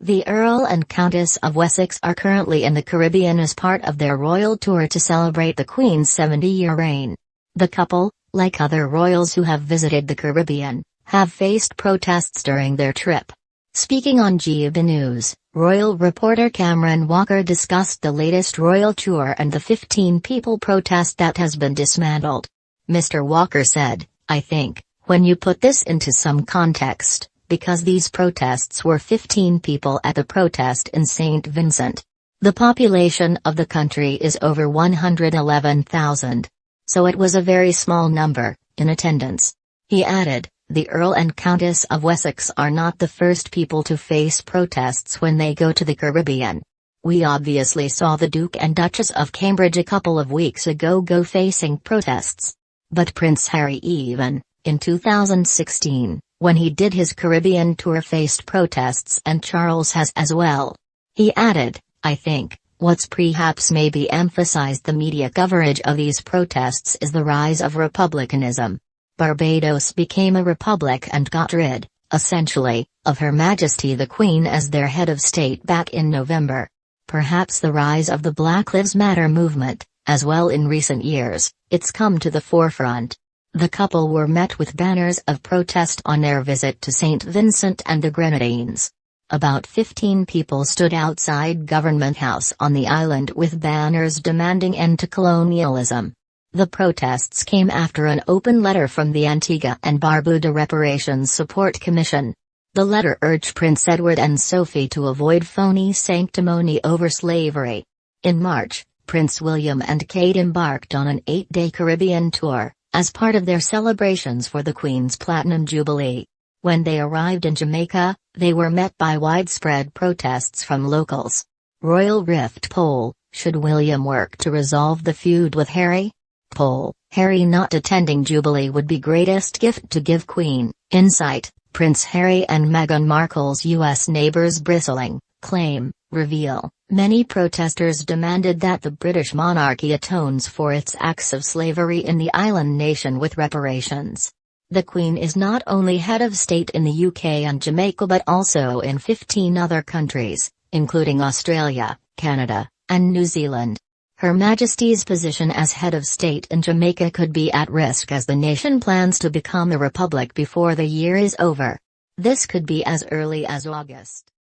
The Earl and Countess of Wessex are currently in the Caribbean as part of their royal tour to celebrate the Queen's 70-year reign. The couple, like other royals who have visited the Caribbean, have faced protests during their trip. Speaking on GB News, royal reporter Cameron Walker discussed the latest royal tour and the 15-people protest that has been dismantled. Mr. Walker said, "I think, when you put this into some context, because these protests were 15 people at the protest in St. Vincent. The population of the country is over 111,000. So it was a very small number, in attendance." He added, "The Earl and Countess of Wessex are not the first people to face protests when they go to the Caribbean. We obviously saw the Duke and Duchess of Cambridge a couple of weeks ago facing protests. But Prince Harry even, in 2016, when he did his Caribbean tour, faced protests, and Charles has as well." He added, "I think, what's perhaps maybe emphasized the media coverage of these protests is the rise of republicanism. Barbados became a republic and got rid, essentially, of Her Majesty the Queen as their head of state back in November. Perhaps the rise of the Black Lives Matter movement, as well in recent years, it's come to the forefront." The couple were met with banners of protest on their visit to St. Vincent and the Grenadines. About 15 people stood outside Government House on the island with banners demanding end to colonialism. The protests came after an open letter from the Antigua and Barbuda Reparations Support Commission. The letter urged Prince Edward and Sophie to avoid phony sanctimony over slavery. In March, Prince William and Kate embarked on an 8-day Caribbean tour, as part of their celebrations for the Queen's Platinum Jubilee. When they arrived in Jamaica, they were met by widespread protests from locals. Royal Rift poll: should William work to resolve the feud with Harry? Poll: Harry not attending Jubilee would be greatest gift to give Queen. Insight: Prince Harry and Meghan Markle's U.S. neighbors bristling. Claim: reveal. Many protesters demanded that the British monarchy atones for its acts of slavery in the island nation with reparations. The Queen is not only head of state in the UK and Jamaica but also in 15 other countries, including Australia, Canada, and New Zealand. Her Majesty's position as head of state in Jamaica could be at risk as the nation plans to become a republic before the year is over. This could be as early as August.